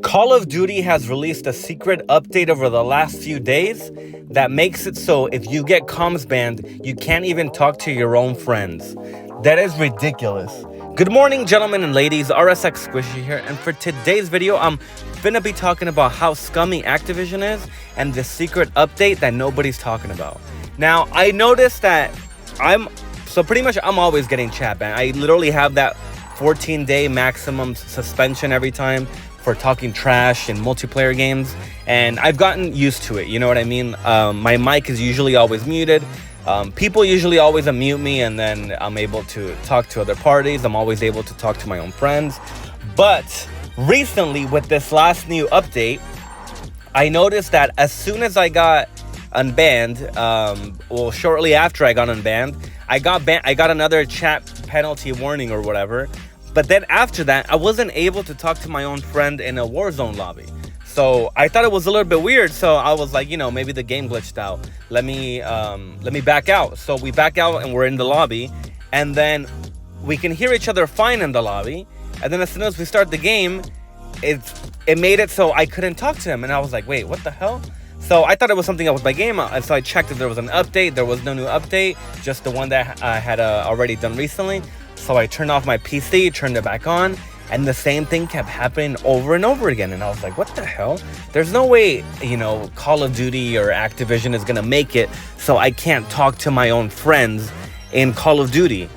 Call of Duty has released a secret update over the last few days that makes it so if you get comms banned, you can't even talk to your own friends. That is ridiculous. Good morning, gentlemen and ladies. RSX Squishy here, and for today's video, I'm gonna be talking about how scummy Activision is and the secret update that nobody's talking about. Now, I noticed that I'm always getting chat banned. I literally have that 14-day maximum suspension every time for talking trash in multiplayer games, and I've gotten used to it, you know what I mean? My mic is usually always muted. People usually always unmute me, and then I'm able to talk to other parties. I'm always able to talk to my own friends. But recently, with this last new update, I noticed that as soon as I got unbanned, shortly after I got unbanned, I got another chat penalty warning or whatever. But then after that, I wasn't able to talk to my own friend in a Warzone lobby. So I thought it was a little bit weird. So I was like, maybe the game glitched out. Let me back out. So we back out and we're in the lobby, and then we can hear each other fine in the lobby. And then as soon as we start the game, it made it so I couldn't talk to him. And I was like, wait, what the hell? So I thought it was something that was my game. And so I checked if there was an update. There was no new update, just the one that I had already done recently. So I turned off my PC, turned it back on, and the same thing kept happening over and over again. And I was like, what the hell? There's no way, Call of Duty or Activision is gonna make it so I can't talk to my own friends in Call of Duty.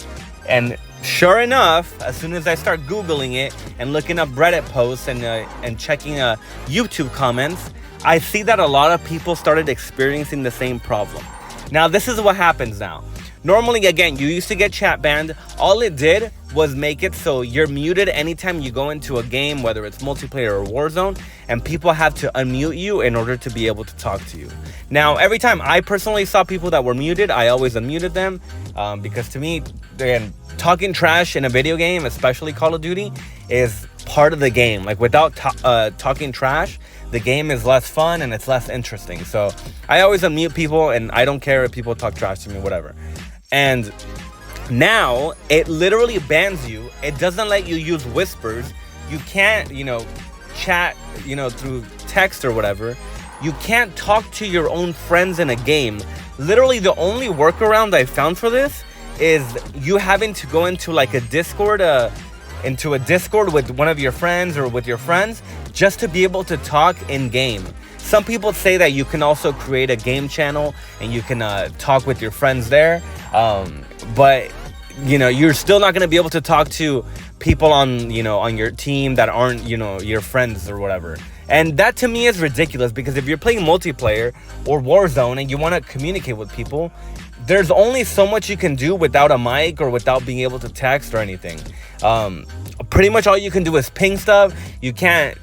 And sure enough, as soon as I start Googling it and looking up Reddit posts and checking YouTube comments, I see that a lot of people started experiencing the same problem. Now, this is what happens now. Normally, again, you used to get chat banned. All it did was make it so you're muted anytime you go into a game, whether it's multiplayer or Warzone, and people have to unmute you in order to be able to talk to you. Now, every time I personally saw people that were muted, I always unmuted them because to me, again, talking trash in a video game, especially Call of Duty, is part of the game. Like, without talking trash, the game is less fun and it's less interesting. So I always unmute people, and I don't care if people talk trash to me, whatever. And now it literally bans you. It doesn't let you use whispers. You can't, chat, through text or whatever. You can't talk to your own friends in a game. Literally, the only workaround I found for this is you having to go into like a Discord, with one of your friends or with your friends, just to be able to talk in game. Some people say that you can also create a game channel and you can talk with your friends there. But you're still not going to be able to talk to people on your team that aren't, your friends or whatever. And that to me is ridiculous, because if you're playing multiplayer or Warzone and you want to communicate with people, there's only so much you can do without a mic or without being able to text or anything. Pretty much all you can do is ping stuff. You can't,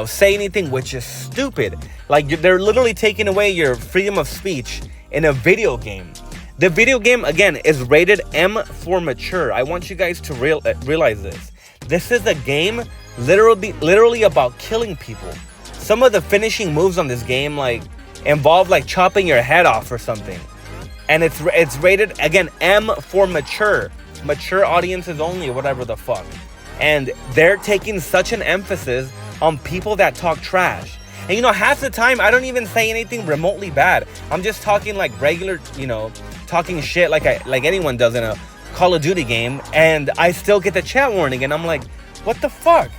say anything, which is stupid. Like, they're literally taking away your freedom of speech in a video game. The video game, again, is rated M for mature. I want you guys to realize this. This is a game literally about killing people. Some of the finishing moves on this game involve chopping your head off or something. And it's rated, again, M for mature. Mature audiences only, whatever the fuck. And they're taking such an emphasis on people that talk trash. And half the time I don't even say anything remotely bad. I'm just talking like regular, talking shit like anyone does in a Call of Duty game, and I still get the chat warning, and I'm like, what the fuck?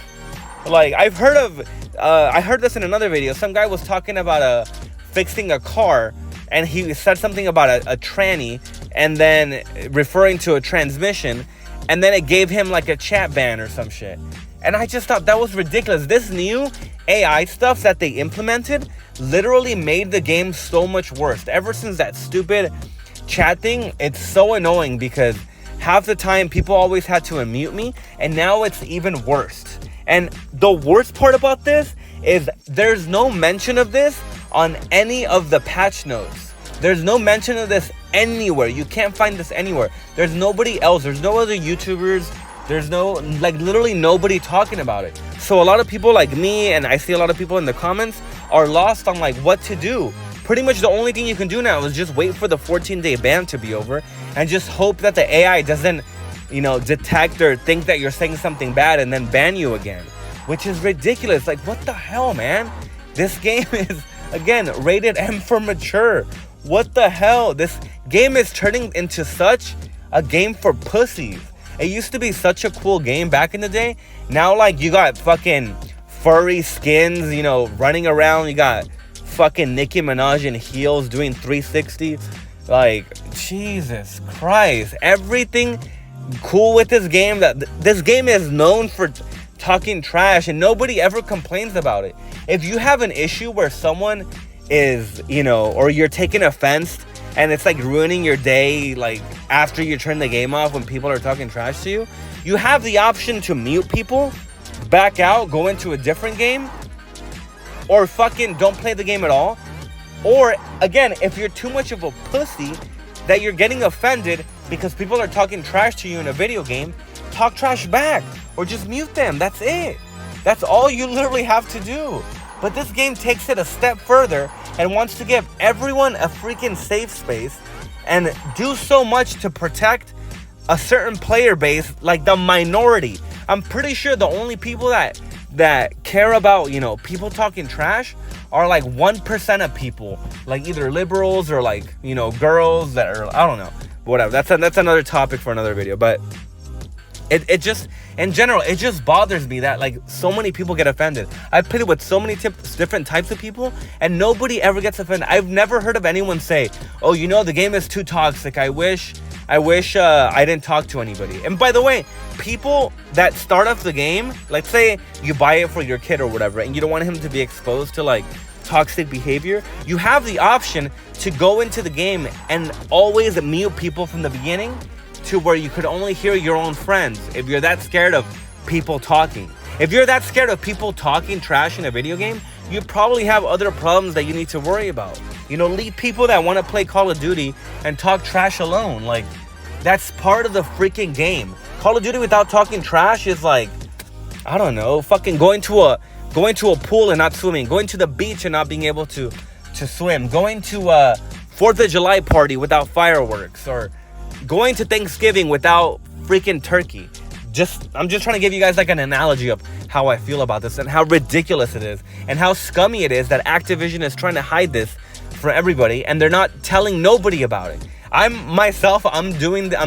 Like, I heard this in another video. Some guy was talking about fixing a car, and he said something about a tranny, and then referring to a transmission, and then it gave him a chat ban or some shit. And I just thought that was ridiculous. This new AI stuff that they implemented literally made the game so much worse. Ever since that stupid chat thing, it's so annoying, because half the time people always had to unmute me, and now it's even worse. And the worst part about this is there's no mention of this on any of the patch notes. There's no mention of this anywhere. You can't find this anywhere. There's nobody else. There's no other YouTubers. There's no, literally nobody talking about it. So a lot of people like me, and I see a lot of people in the comments, are lost on what to do. Pretty much the only thing you can do now is just wait for the 14-day ban to be over and just hope that the AI doesn't, detect or think that you're saying something bad and then ban you again. which is ridiculous. Like, what the hell, man? This game is, again, rated M for mature. What the hell? This game is turning into such a game for pussies. It used to be such a cool game back in the day. Now, like, you got fucking furry skins, you know, running around. You got fucking Nicki Minaj in heels doing 360. Like, Jesus Christ. Everything cool with this game. This game is known for talking trash, and nobody ever complains about it. If you have an issue where someone is, you know, or you're taking offense and it's like ruining your day, like after you turn the game off when people are talking trash to you, you have the option to mute people, back out, go into a different game, or fucking don't play the game at all. Or again, if you're too much of a pussy that you're getting offended because people are talking trash to you in a video game, talk trash back or just mute them. That's it. That's all you literally have to do. But this game takes it a step further and wants to give everyone a freaking safe space and do so much to protect a certain player base, like the minority. I'm pretty sure the only people that care about, you know, people talking trash are like 1% of people, like either liberals or like, you know, girls that are, I don't know, whatever. That's another topic for another video. But it just, in general, it just bothers me that like so many people get offended. I've played it with so many different types of people and nobody ever gets offended. I've never heard of anyone say, oh, you know, the game is too toxic. I wish I didn't talk to anybody. And by the way, people that start off the game, let's say you buy it for your kid or whatever, and you don't want him to be exposed to like toxic behavior, you have the option to go into the game and always mute people from the beginning to where you could only hear your own friends if you're that scared of people talking. If you're that scared of people talking trash in a video game, you probably have other problems that you need to worry about. You know, leave people that want to play Call of Duty and talk trash alone. Like, that's part of the freaking game. Call of Duty without talking trash is like, I don't know, fucking going to a pool and not swimming, going to the beach and not being able to swim, going to a 4th of July party without fireworks, or going to Thanksgiving without freaking turkey. I'm just trying to give you guys like an analogy of how I feel about this and how ridiculous it is and how scummy it is that Activision is trying to hide this from everybody and they're not telling nobody about it. I'm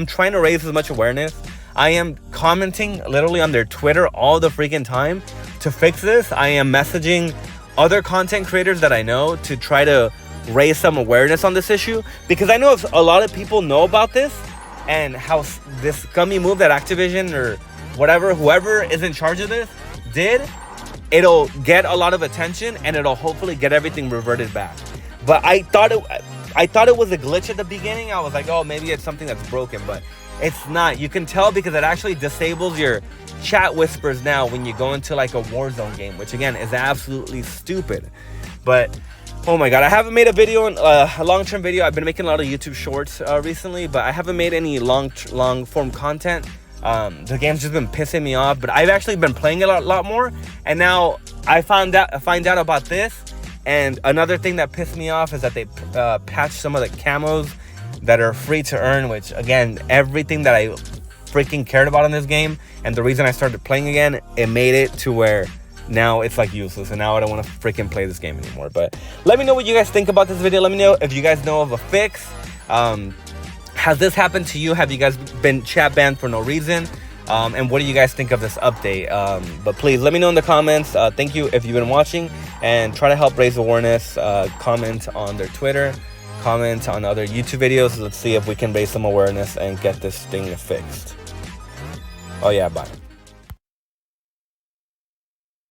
trying to raise as much awareness. I am commenting literally on their Twitter all the freaking time to fix this. I am messaging other content creators that I know to try to raise some awareness on this issue, because I know if a lot of people know about this and how this scummy move that Activision or whatever, whoever is in charge of this did, it'll get a lot of attention and it'll hopefully get everything reverted back. But I thought it was a glitch at the beginning. I was like, oh, maybe it's something that's broken, but it's not. You can tell because it actually disables your chat whispers now when you go into like a Warzone game, which again is absolutely stupid. But oh my god, I haven't made a video, a long-term video. I've been making a lot of YouTube shorts recently, but I haven't made any long-form content. The game's just been pissing me off, but I've actually been playing it a lot more, and now I find out about this. And another thing that pissed me off is that they patched some of the camos that are free to earn, which again, everything that I freaking cared about in this game and the reason I started playing again, it made it to where now it's like useless, and now I don't want to freaking play this game anymore. But let me know what you guys think about this video. Let me know if you guys know of a fix. Has this happened to you? Have you guys been chat banned for no reason? And what do you guys think of this update? But please let me know in the comments. Thank you if you've been watching, and try to help raise awareness. Comment on their Twitter, comment on other YouTube videos. Let's see if we can raise some awareness and get this thing fixed. Oh yeah, bye.